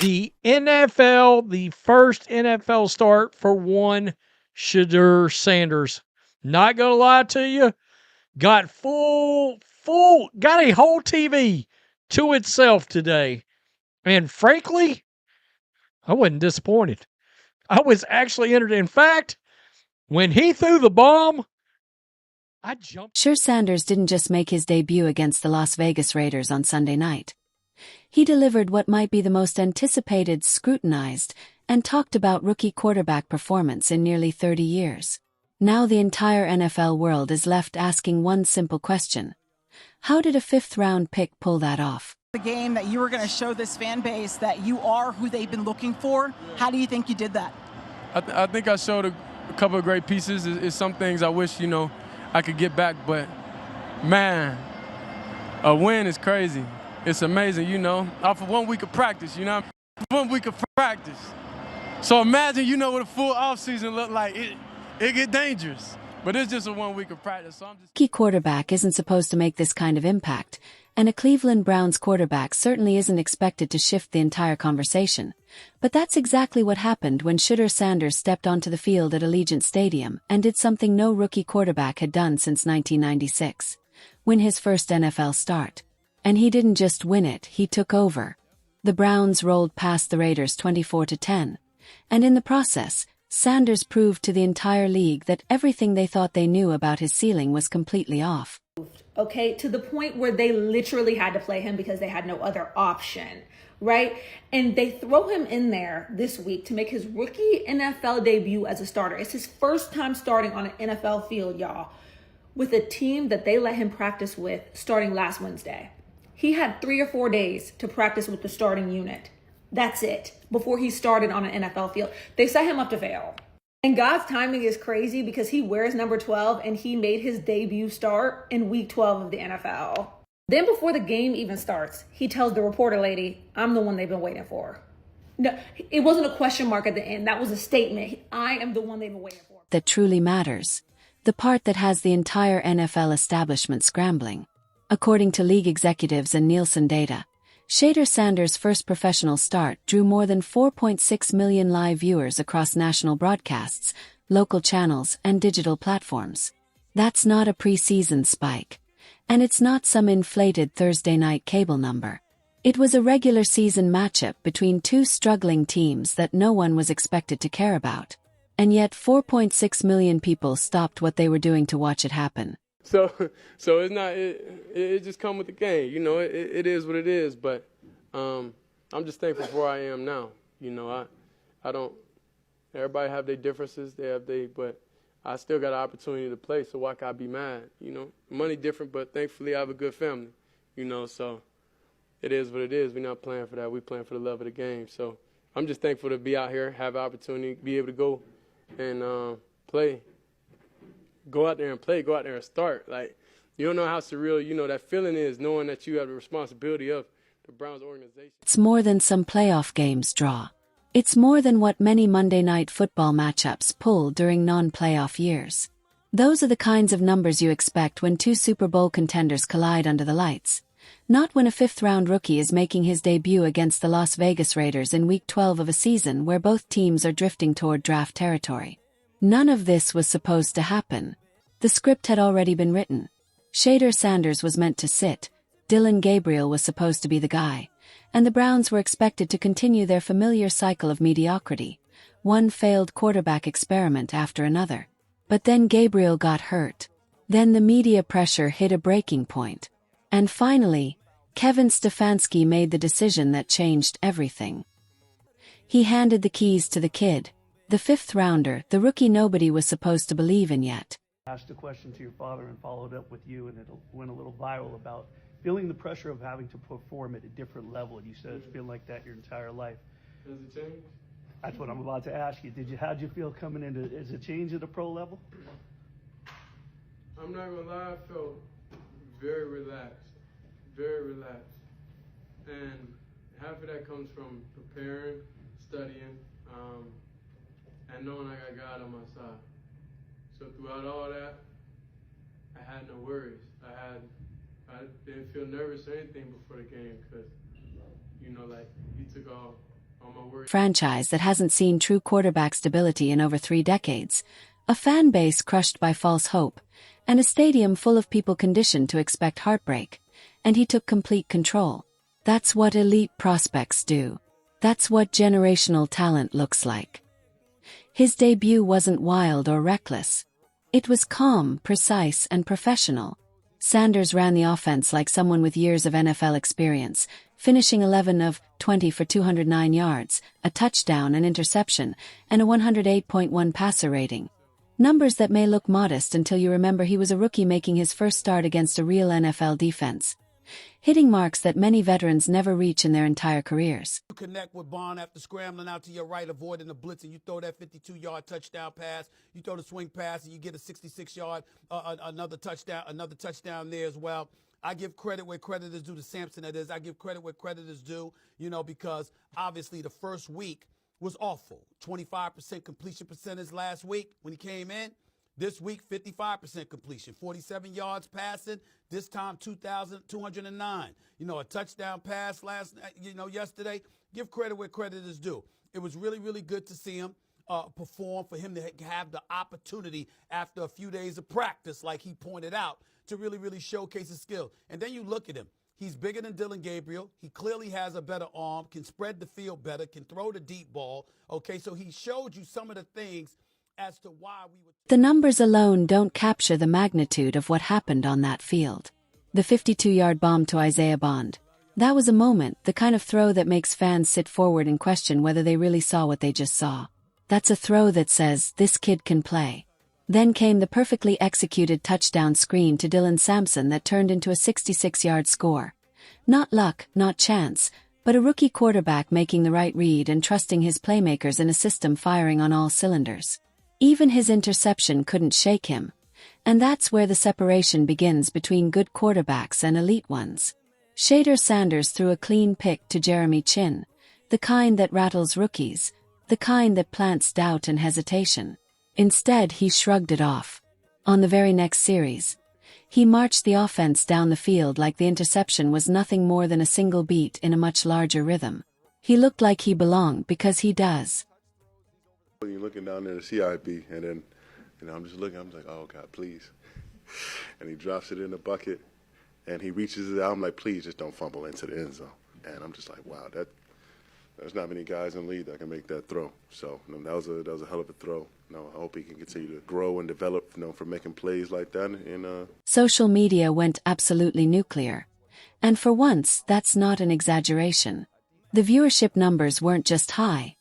The NFL, the first NFL start for one Shudder Sanders. Not gonna lie to you, got got a whole TV to itself today. And frankly, I wasn't disappointed. I was actually entertained. In fact, when he threw the bomb, I jumped. Shudder Sanders didn't just make his debut against the Las Vegas Raiders on Sunday night. He delivered what might be the most anticipated, scrutinized, and talked about rookie quarterback performance in nearly 30 years. Now the entire NFL world is left asking one simple question. How did a fifth-round pick pull that off? The game that you were going to show this fan base that you are who they've been looking for. How do you think you did that? I think I showed a couple of great pieces. It's some things I wish, I could get back, but man, a win is crazy. It's amazing, off of 1 week of practice, 1 week of practice. So imagine, what a full offseason look like. It get dangerous, but it's just a 1 week of practice. So Key quarterback isn't supposed to make this kind of impact, and a Cleveland Browns quarterback certainly isn't expected to shift the entire conversation. But that's exactly what happened when Shudder Sanders stepped onto the field at Allegiant Stadium and did something no rookie quarterback had done since 1996. Win his first NFL start. And he didn't just win it, he took over. The Browns rolled past the Raiders 24-10. And in the process, Sanders proved to the entire league that everything they thought they knew about his ceiling was completely off. Okay, to the point where they literally had to play him because they had no other option, right? And they throw him in there this week to make his rookie NFL debut as a starter. It's his first time starting on an NFL field, y'all, with a team that they let him practice with starting last Wednesday. He had 3 or 4 days to practice with the starting unit. That's it, before he started on an NFL field. They set him up to fail. And God's timing is crazy because he wears number 12 and he made his debut start in week 12 of the NFL. Then before the game even starts, he tells the reporter lady, I'm the one they've been waiting for. No, it wasn't a question mark at the end. That was a statement. I am the one they've been waiting for. That truly matters. The part that has the entire NFL establishment scrambling. According to league executives and Nielsen data, Shudder Sanders' first professional start drew more than 4.6 million live viewers across national broadcasts, local channels, and digital platforms. That's not a preseason spike. And it's not some inflated Thursday night cable number. It was a regular season matchup between two struggling teams that no one was expected to care about. And yet 4.6 million people stopped what they were doing to watch it happen. So it's not, it just come with the game, it is what it is, but I'm just thankful for where I am now. I don't, everybody have their differences, but I still got an opportunity to play, so why can I be mad, Money different, but thankfully I have a good family, so it is what it is. We're not playing for that, we're playing for the love of the game. So I'm just thankful to be out here, have an opportunity, be able to go and play. Go out there and play, go out there and start. Like, you don't know how surreal, that feeling is, knowing that you have the responsibility of the Browns organization. It's more than some playoff games draw. It's more than what many Monday Night Football matchups pull during non-playoff years. Those are the kinds of numbers you expect when two Super Bowl contenders collide under the lights. Not when a fifth-round rookie is making his debut against the Las Vegas Raiders in Week 12 of a season where both teams are drifting toward draft territory. None of this was supposed to happen. The script had already been written. Shudder Sanders was meant to sit, Dillon Gabriel was supposed to be the guy, and the Browns were expected to continue their familiar cycle of mediocrity, one failed quarterback experiment after another. But then Gabriel got hurt. Then the media pressure hit a breaking point. And finally, Kevin Stefanski made the decision that changed everything. He handed the keys to the kid, the fifth rounder, the rookie nobody was supposed to believe in yet. Asked a question to your father and followed up with you, and it went a little viral about feeling the pressure of having to perform at a different level. And you said it's been like that your entire life. Has it changed? That's what I'm about to ask you. How'd you feel coming into, is it change at the pro level? I'm not gonna lie, I felt very relaxed, very relaxed. And half of that comes from preparing, studying, and knowing I got God on my side. So throughout all that, I had no worries. I didn't feel nervous or anything before the game because, he took all franchise that hasn't seen true quarterback stability in over 3 decades, a fan base crushed by false hope, and a stadium full of people conditioned to expect heartbreak, and he took complete control. That's what elite prospects do. That's what generational talent looks like. His debut wasn't wild or reckless. It was calm, precise, and professional. Sanders ran the offense like someone with years of NFL experience, finishing 11 of 20 for 209 yards, a touchdown, an interception, and a 108.1 passer rating. Numbers that may look modest until you remember he was a rookie making his first start against a real NFL defense, hitting marks that many veterans never reach in their entire careers. You connect with Bond after scrambling out to your right, avoiding the blitz, and you throw that 52-yard touchdown pass. You throw the swing pass, and you get a 66-yard, another touchdown there as well. I give credit where credit is due to Sampson. That is, I give credit where credit is due, because obviously the first week was awful. 25% completion percentage last week when he came in. This week, 55% completion, 47 yards passing. This time, 2,209. A touchdown pass yesterday. Give credit where credit is due. It was really, really good to see him perform, for him to have the opportunity after a few days of practice, like he pointed out, to really, really showcase his skill. And then you look at him. He's bigger than Dylan Gabriel. He clearly has a better arm, can spread the field better, can throw the deep ball. Okay, so he showed you some of the things as to why we would. The numbers alone don't capture the magnitude of what happened on that field. The 52-yard bomb to Isaiah Bond. That was a moment, the kind of throw that makes fans sit forward and question whether they really saw what they just saw. That's a throw that says, this kid can play. Then came the perfectly executed touchdown screen to Dylan Sampson that turned into a 66-yard score. Not luck, not chance, but a rookie quarterback making the right read and trusting his playmakers in a system firing on all cylinders. Even his interception couldn't shake him. And that's where the separation begins between good quarterbacks and elite ones. Shudder Sound threw a clean pick to Jeremy Chin, the kind that rattles rookies, the kind that plants doubt and hesitation. Instead, he shrugged it off. On the very next series, he marched the offense down the field like the interception was nothing more than a single beat in a much larger rhythm. He looked like he belonged because he does. When you're looking down there to CIB, and then, I'm just looking, I'm like, oh God, please. And he drops it in the bucket, and he reaches it out. I'm like, please, just don't fumble into the end zone. And I'm just like, wow, there's not many guys in the league that can make that throw. So that was a hell of a throw. I hope he can continue to grow and develop, for making plays like that. And social media went absolutely nuclear. And for once, that's not an exaggeration. The viewership numbers weren't just high.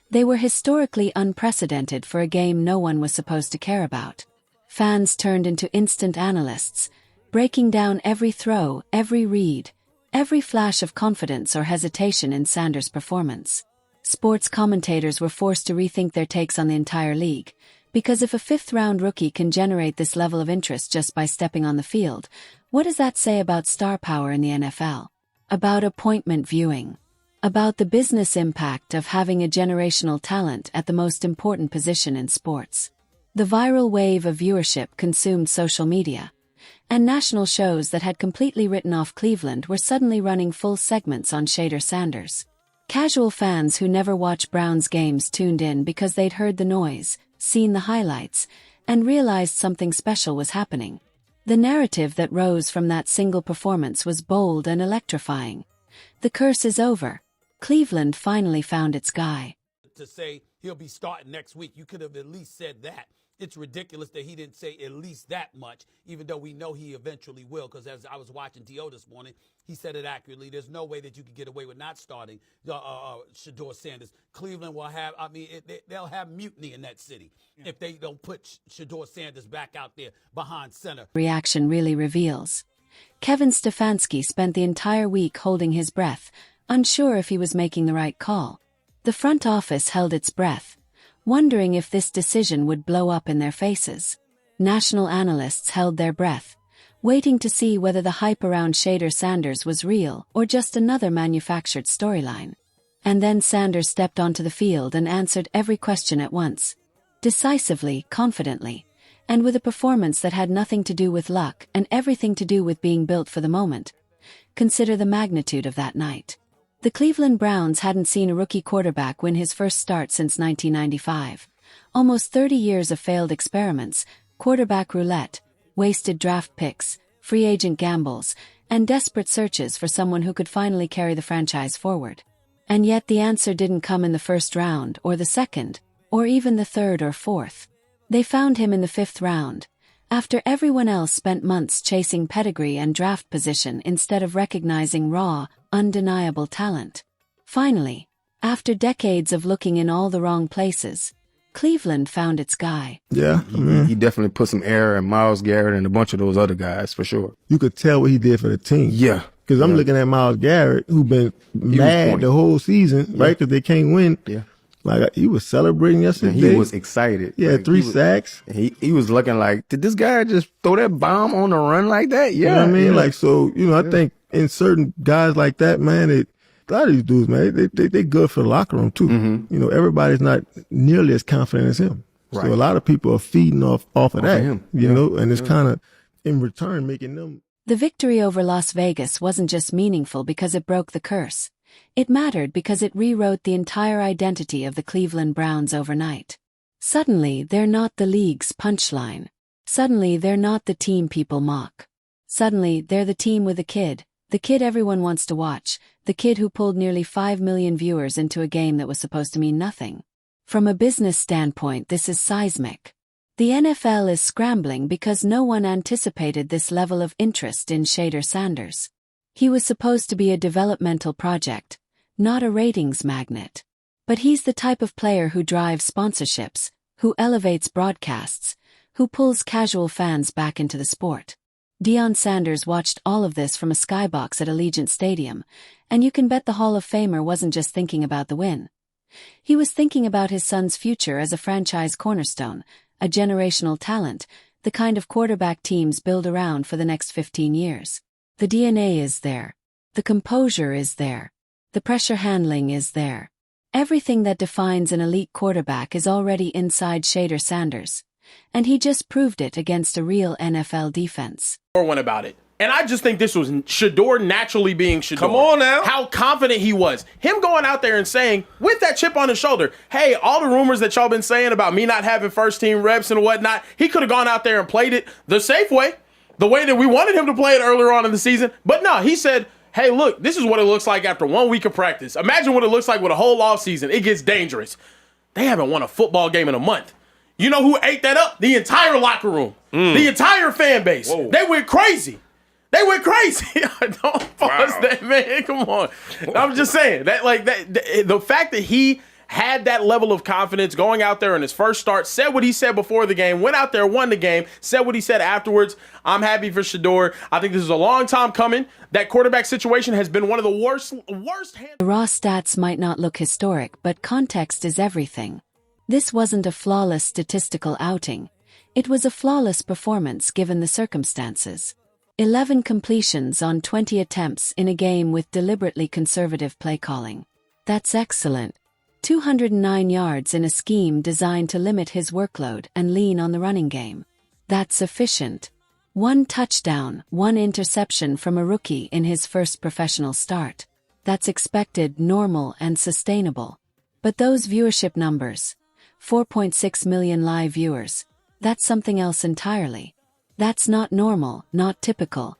They were historically unprecedented for a game no one was supposed to care about. Fans turned into instant analysts, breaking down every throw, every read, every flash of confidence or hesitation in Sanders' performance. Sports commentators were forced to rethink their takes on the entire league, because if a fifth-round rookie can generate this level of interest just by stepping on the field, what does that say about star power in the NFL? About appointment viewing? About the business impact of having a generational talent at the most important position in sports? The viral wave of viewership consumed social media, and national shows that had completely written off Cleveland were suddenly running full segments on Shudder Sound. Casual fans who never watch Browns games tuned in because they'd heard the noise, seen the highlights, and realized something special was happening. The narrative that rose from that single performance was bold and electrifying. The curse is over. Cleveland finally found its guy. To say he'll be starting next week, you could have at least said that. It's ridiculous that he didn't say at least that much, even though we know he eventually will, because as I was watching T.O. this morning, he said it accurately. There's no way that you could get away with not starting Shudder Sound. Cleveland will have, they'll have mutiny in that city if they don't put Shudder Sound back out there behind center. Reaction really reveals. Kevin Stefanski spent the entire week holding his breath, unsure if he was making the right call. The front office held its breath, wondering if this decision would blow up in their faces. National analysts held their breath, waiting to see whether the hype around Shudder Sound was real or just another manufactured storyline. And then Sanders stepped onto the field and answered every question at once. Decisively, confidently, and with a performance that had nothing to do with luck and everything to do with being built for the moment. Consider the magnitude of that night. The Cleveland Browns hadn't seen a rookie quarterback win his first start since 1995. Almost 30 years of failed experiments, quarterback roulette, wasted draft picks, free agent gambles, and desperate searches for someone who could finally carry the franchise forward. And yet the answer didn't come in the first round, or the second, or even the third or fourth. They found him in the fifth round, after everyone else spent months chasing pedigree and draft position instead of recognizing raw, undeniable talent. Finally, after decades of looking in all the wrong places, Cleveland found its guy. Yeah, He definitely put some air in Myles Garrett and a bunch of those other guys, for sure. you could tell what he did for the team. Yeah. Because I'm looking at Myles Garrett, who been mad the whole season, right? Because they can't win. Yeah. Like, he was celebrating yesterday. And he was excited. Yeah, like, 3 sacks. He was looking like, did this guy just throw that bomb on the run like that? Yeah. You know what I mean? Yeah. Like, so, I think in certain guys like that, man, a lot of these dudes, man, they good for the locker room too. Mm-hmm. Everybody's not nearly as confident as him. Right. So a lot of people are feeding off of that, him. and it's kind of in return making them. The victory over Las Vegas wasn't just meaningful because it broke the curse. It mattered because it rewrote the entire identity of the Cleveland Browns overnight. Suddenly, they're not the league's punchline. Suddenly, they're not the team people mock. Suddenly, they're the team with a kid, the kid everyone wants to watch, the kid who pulled nearly 5 million viewers into a game that was supposed to mean nothing. From a business standpoint, this is seismic. The NFL is scrambling because no one anticipated this level of interest in Shudder Sound. He was supposed to be a developmental project, not a ratings magnet. But he's the type of player who drives sponsorships, who elevates broadcasts, who pulls casual fans back into the sport. Deion Sanders watched all of this from a skybox at Allegiant Stadium, and you can bet the Hall of Famer wasn't just thinking about the win. He was thinking about his son's future as a franchise cornerstone, a generational talent, the kind of quarterback teams build around for the next 15 years. The DNA is there. The composure is there. The pressure handling is there. Everything that defines an elite quarterback is already inside Shudder Sound. And he just proved it against a real NFL defense. One about it. And I just think this was Shudder naturally being Shudder. Come on now. How confident he was. Him going out there and saying, with that chip on his shoulder, hey, all the rumors that y'all been saying about me not having first team reps and whatnot, he could have gone out there and played it the safe way, the way that we wanted him to play it earlier on in the season. But no, he said, hey, look, this is what it looks like after 1 week of practice. Imagine what it looks like with a whole off season. It gets dangerous. They haven't won a football game in a month. You know who ate that up? The entire locker room. The entire fan base. Whoa. They went crazy. They went crazy. Don't pause that, man. Come on. I'm just saying that, the fact that he had that level of confidence going out there in his first start, said what he said before the game, went out there, won the game, said what he said afterwards. I'm happy for Shudder. I think this is a long time coming. That quarterback situation has been one of the worst. The raw stats might not look historic, but context is everything. This wasn't a flawless statistical outing. It was a flawless performance given the circumstances. 11 completions on 20 attempts in a game with deliberately conservative play calling. That's excellent. 209 yards in a scheme designed to limit his workload and lean on the running game. That's efficient. 1 touchdown, 1 interception from a rookie in his first professional start. That's expected, normal, and sustainable. But those viewership numbers, 4.6 million live viewers, that's something else entirely. That's not normal, not typical,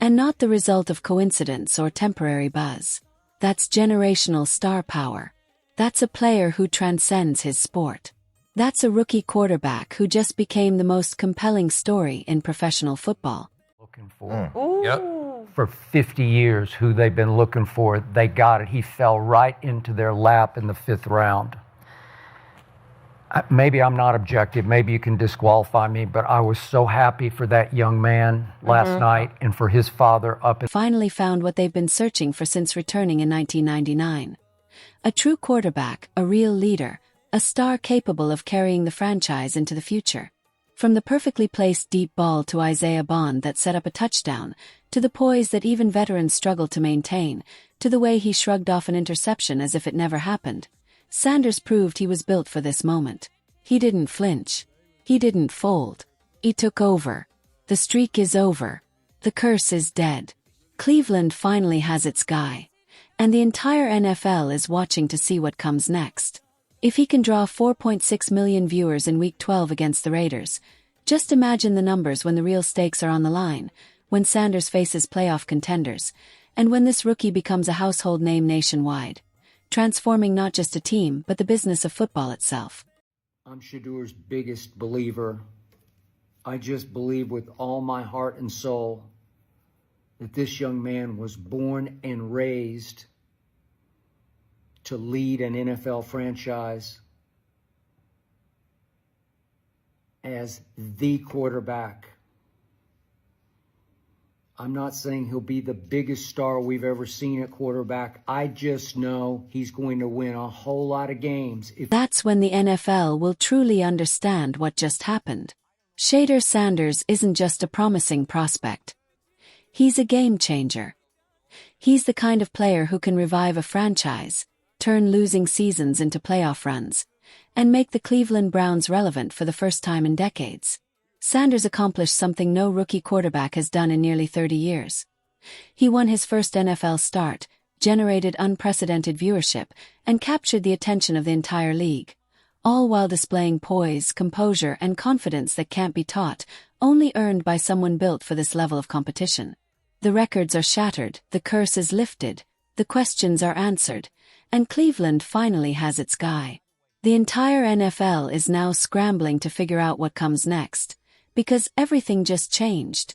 and not the result of coincidence or temporary buzz. That's generational star power. That's a player who transcends his sport. That's a rookie quarterback who just became the most compelling story in professional football. Looking for. Yep. For 50 years, who they've been looking for, they got it. He fell right into their lap in the 5th round. Maybe I'm not objective, maybe you can disqualify me, but I was so happy for that young man last night and for his father up. Finally found what they've been searching for since returning in 1999. A true quarterback, a real leader, a star capable of carrying the franchise into the future. From the perfectly placed deep ball to Isaiah Bond that set up a touchdown, to the poise that even veterans struggle to maintain, to the way he shrugged off an interception as if it never happened. Sanders proved he was built for this moment. He didn't flinch. He didn't fold. He took over. The streak is over. The curse is dead. Cleveland finally has its guy. And the entire NFL is watching to see what comes next. If he can draw 4.6 million viewers in Week 12 against the Raiders, just imagine the numbers when the real stakes are on the line, when Sanders faces playoff contenders, and when this rookie becomes a household name nationwide, transforming not just a team but the business of football itself. I'm Shudder's biggest believer. I just believe with all my heart and soul that this young man was born and raised to lead an NFL franchise as the quarterback. I'm not saying he'll be the biggest star we've ever seen at quarterback. I just know he's going to win a whole lot of games. That's when the NFL will truly understand what just happened. Shudder Sanders isn't just a promising prospect. He's a game changer. He's the kind of player who can revive a franchise, turn losing seasons into playoff runs, and make the Cleveland Browns relevant for the first time in decades. Sanders accomplished something no rookie quarterback has done in nearly 30 years. He won his first NFL start, generated unprecedented viewership, and captured the attention of the entire league, all while displaying poise, composure, and confidence that can't be taught, only earned by someone built for this level of competition. The records are shattered, the curse is lifted, the questions are answered, and Cleveland finally has its guy. The entire NFL is now scrambling to figure out what comes next, because everything just changed.